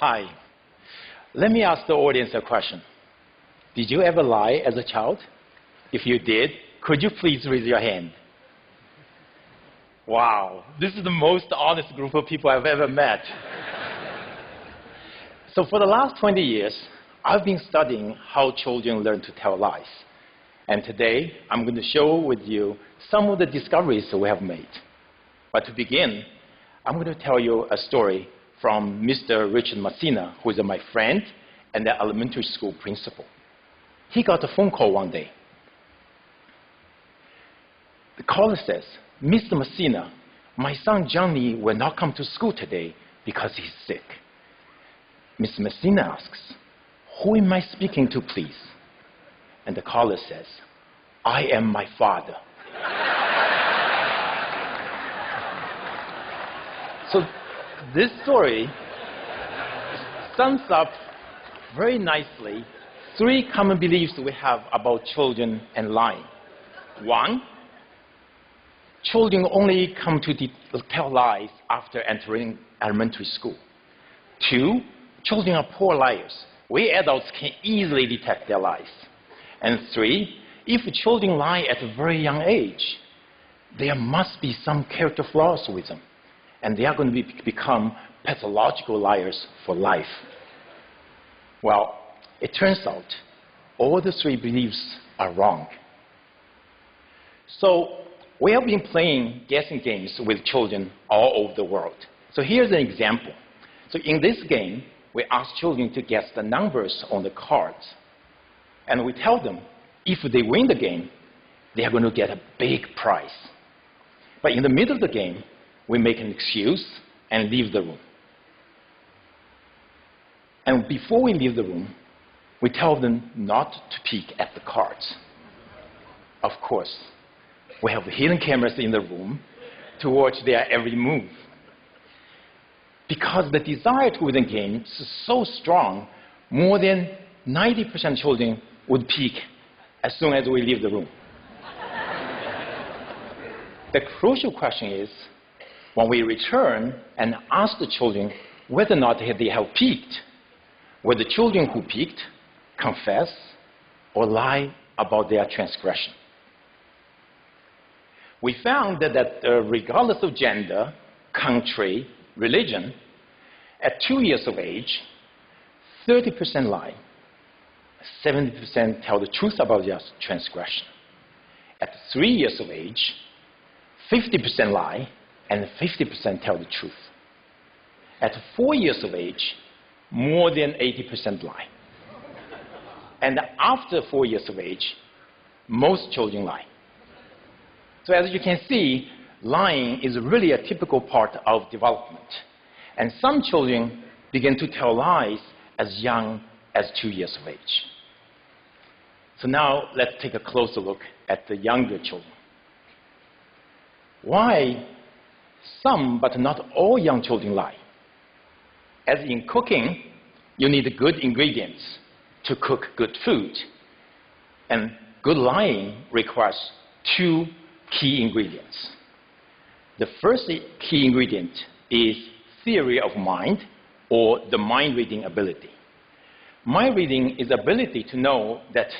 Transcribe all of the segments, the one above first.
Hi. Let me ask the audience a question. Did you ever lie as a child? If you did, could you please raise your hand? Wow, this is the most honest group of people I've ever met. So for the last 20 years, I've been studying how children learn to tell lies. And today, I'm going to share with you some of the discoveries we have made. But to begin, I'm going to tell you a story from Mr. Richard Messina, who is my friend and the elementary school principal. He got a phone call one day. The caller says, "Mr. Messina, my son Johnny will not come to school today because he's sick." Mr. Messina asks, "Who am I speaking to, please?" And the caller says, "I am my father." So this story sums up very nicely 3 common beliefs we have about children and lying. 1, children only come to tell lies after entering elementary school. 2, children are poor liars. We adults can easily detect their lies. And 3, if children lie at a very young age, there must be some character flaws with them, and they are going to become pathological liars for life. Well, it turns out all the 3 beliefs are wrong. So we have been playing guessing games with children all over the world. So here's an example. So in this game, we ask children to guess the numbers on the cards. And we tell them if they win the game, they are going to get a big prize. But in the middle of the game, we make an excuse and leave the room. And before we leave the room, we tell them not to peek at the cards. Of course, we have hidden cameras in the room to watch their every move. Because the desire to win the game is so strong, more than 90% of children would peek as soon as we leave the room. The crucial question is, when we return and ask the children whether or not they have peeked, will the children who peeked confess or lie about their transgression? We found that regardless of gender, country, religion, at 2 years of age, 30% lie, 70% tell the truth about their transgression. At 3 years of age, 50% lie, and 50% tell the truth. At 4 years of age, more than 80% lie. And after 4 years of age, most children lie. So as you can see, lying is really a typical part of development. And some children begin to tell lies as young as 2 years of age. So now let's take a closer look at the younger children. Why some, but not all young children lie? As in cooking, you need good ingredients to cook good food. And good lying requires 2 key ingredients. The first key ingredient is theory of mind, or the mind-reading ability. Mind-reading is the ability to know that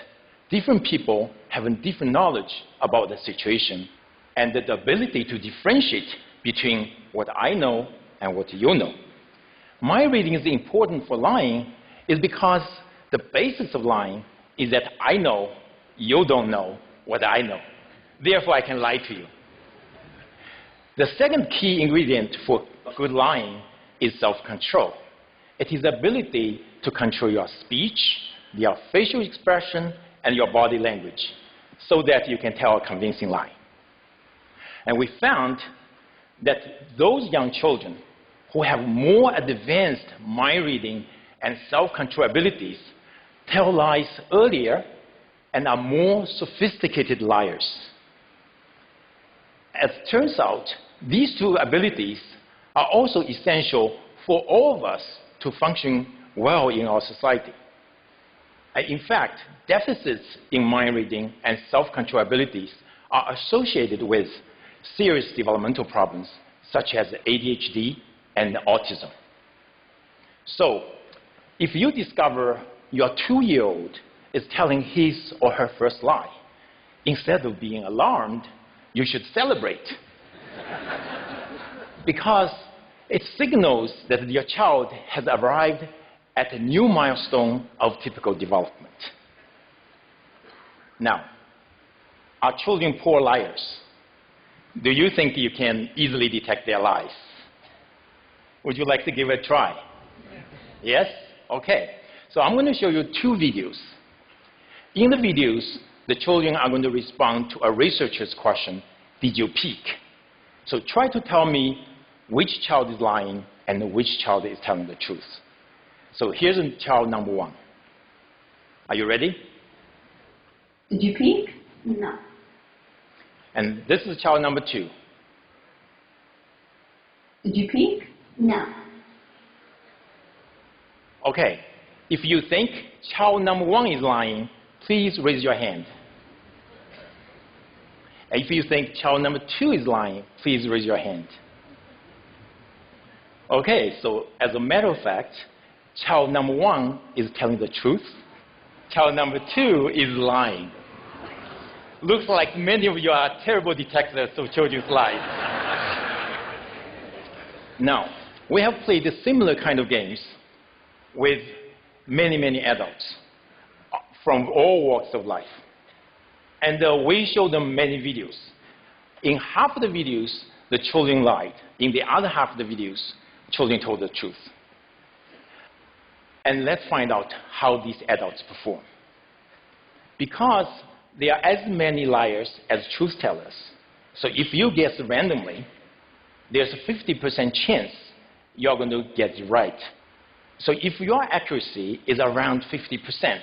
different people have a different knowledge about the situation, and the ability to differentiate between what I know and what you know. Mind reading is important for lying is because the basis of lying is that I know you don't know what I know. Therefore, I can lie to you. The second key ingredient for good lying is self-control. It is the ability to control your speech, your facial expression, and your body language so that you can tell a convincing lie. And we found that those young children who have more advanced mind reading and self-control abilities tell lies earlier and are more sophisticated liars. As it turns out, these 2 abilities are also essential for all of us to function well in our society. In fact, deficits in mind reading and self-control abilities are associated with serious developmental problems such as ADHD and autism. So if you discover your 2-year-old is telling his or her first lie, instead of being alarmed, you should celebrate. Because it signals that your child has arrived at a new milestone of typical development. Now, are children poor liars? Do you think you can easily detect their lies? Would you like to give it a try? Yes? Okay. So I'm going to show you 2 videos. In the videos, the children are going to respond to a researcher's question, did you peek? So try to tell me which child is lying and which child is telling the truth. So here's child number 1. Are you ready? Did you peek? No. And this is child number 2. Did you peek? No. Okay. If you think child number 1 is lying, please raise your hand. And if you think child number 2 is lying, please raise your hand. Okay, so as a matter of fact, child number 1 is telling the truth. Child number 2 is lying. Looks like many of you are terrible detectives of children's lies. Now, we have played a similar kind of games with many, many adults from all walks of life. And we show them many videos. In half of the videos, the children lied. In the other half of the videos, children told the truth. And let's find out how these adults perform. Because there are as many liars as truth tellers. So if you guess randomly, there's a 50% chance you're going to get it right. So if your accuracy is around 50%,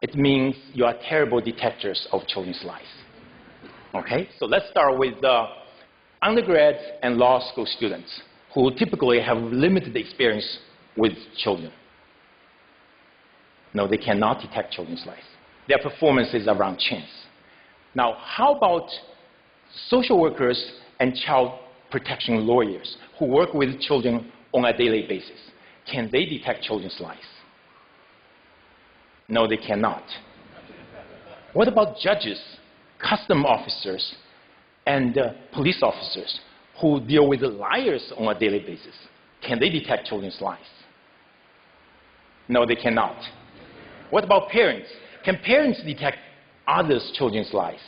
it means you are terrible detectors of children's lies. Okay, so let's start with undergrads and law school students who typically have limited experience with children. No, they cannot detect children's lies. Their performance is around chance. Now, how about social workers and child protection lawyers who work with children on a daily basis? Can they detect children's lies? No, they cannot. What about judges, custom officers, and police officers who deal with liars on a daily basis? Can they detect children's lies? No, they cannot. What about parents? Can parents detect others' children's lies?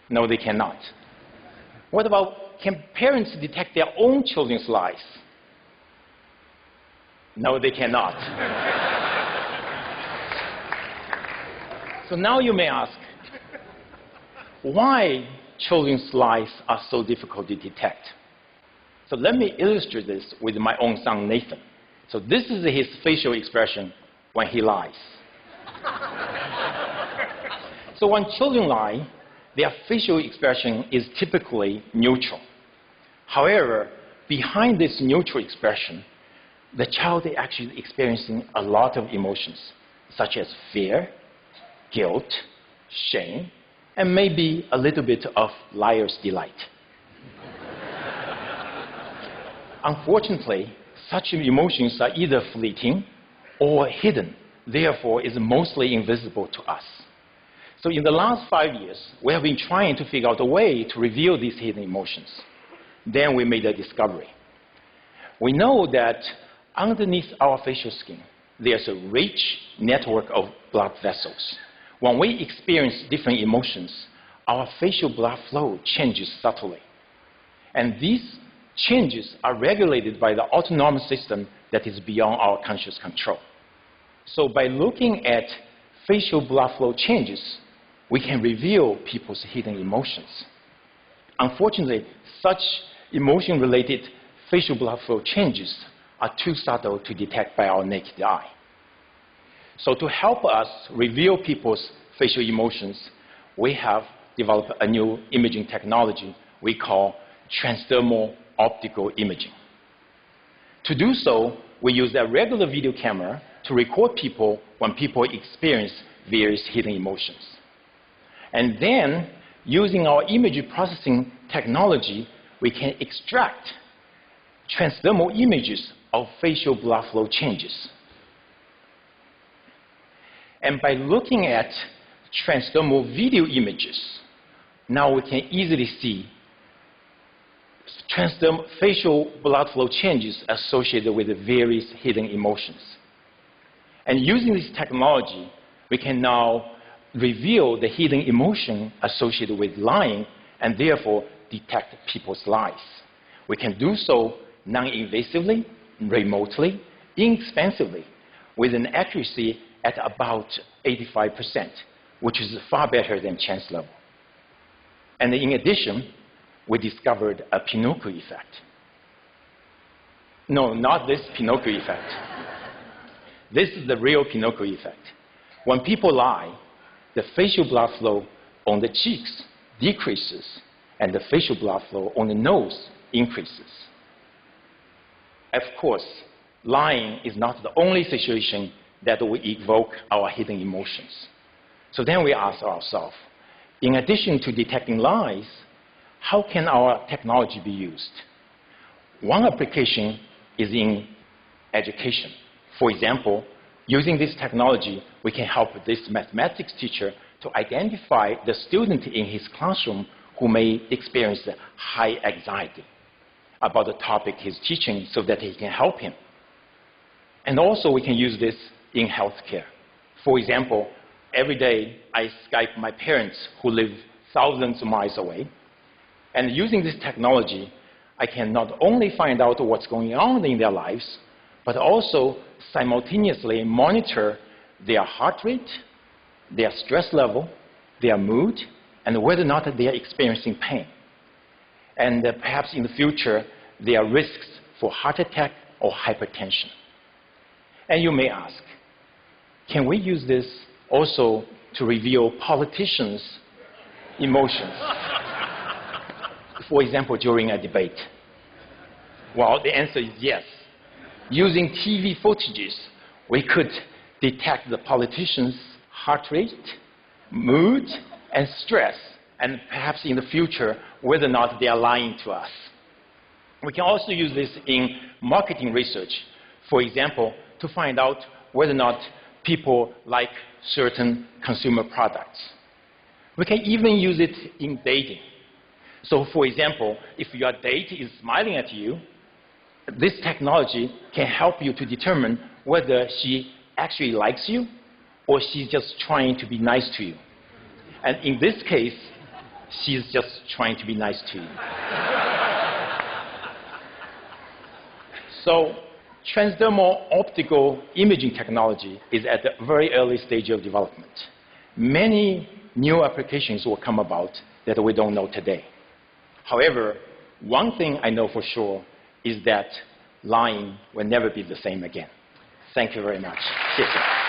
No, they cannot. What about, can parents detect their own children's lies? No, they cannot. So now you may ask, why children's lies are so difficult to detect? So let me illustrate this with my own son, Nathan. So this is his facial expression when he lies. So when children lie, their facial expression is typically neutral. However, behind this neutral expression, the child is actually experiencing a lot of emotions, such as fear, guilt, shame, and maybe a little bit of liar's delight. Unfortunately, such emotions are either fleeting or hidden, therefore is mostly invisible to us. So in the last 5 years, we have been trying to figure out a way to reveal these hidden emotions. Then we made a discovery. We know that underneath our facial skin, there's a rich network of blood vessels. When we experience different emotions, our facial blood flow changes subtly. And these changes are regulated by the autonomic system that is beyond our conscious control. So by looking at facial blood flow changes, we can reveal people's hidden emotions. Unfortunately, such emotion-related facial blood flow changes are too subtle to detect by our naked eye. So to help us reveal people's facial emotions, we have developed a new imaging technology we call transdermal optical imaging. To do so, we use a regular video camera to record people when people experience various hidden emotions. And then, using our image processing technology, we can extract transdermal images of facial blood flow changes. And by looking at transdermal video images, now we can easily see transdermal facial blood flow changes associated with the various hidden emotions. And using this technology, we can now reveal the hidden emotion associated with lying and therefore detect people's lies. We can do so non-invasively, remotely, inexpensively, with an accuracy at about 85%, which is far better than chance level. And in addition, we discovered a Pinocchio effect. No, not this Pinocchio effect. This is the real Pinocchio effect. When people lie, the facial blood flow on the cheeks decreases, and the facial blood flow on the nose increases. Of course, lying is not the only situation that will evoke our hidden emotions. So then we ask ourselves, in addition to detecting lies, how can our technology be used? One application is in education. For example, using this technology, we can help this mathematics teacher to identify the student in his classroom who may experience high anxiety about the topic he's teaching so that he can help him. And also we can use this in healthcare. For example, every day I Skype my parents who live thousands of miles away. And using this technology, I can not only find out what's going on in their lives, but also simultaneously monitor their heart rate, their stress level, their mood, and whether or not they are experiencing pain. And perhaps in the future, there are risks for heart attack or hypertension. And you may ask, can we use this also to reveal politicians' emotions? For example, during a debate. Well, the answer is yes. Using TV footages, we could detect the politicians' heart rate, mood, and stress, and perhaps in the future, whether or not they are lying to us. We can also use this in marketing research, for example, to find out whether or not people like certain consumer products. We can even use it in dating. So, for example, if your date is smiling at you, this technology can help you to determine whether she actually likes you or she's just trying to be nice to you. And in this case, she's just trying to be nice to you. So, transdermal optical imaging technology is at the very early stage of development. Many new applications will come about that we don't know today. However, one thing I know for sure is that lying will never be the same again. Thank you very much. 谢谢。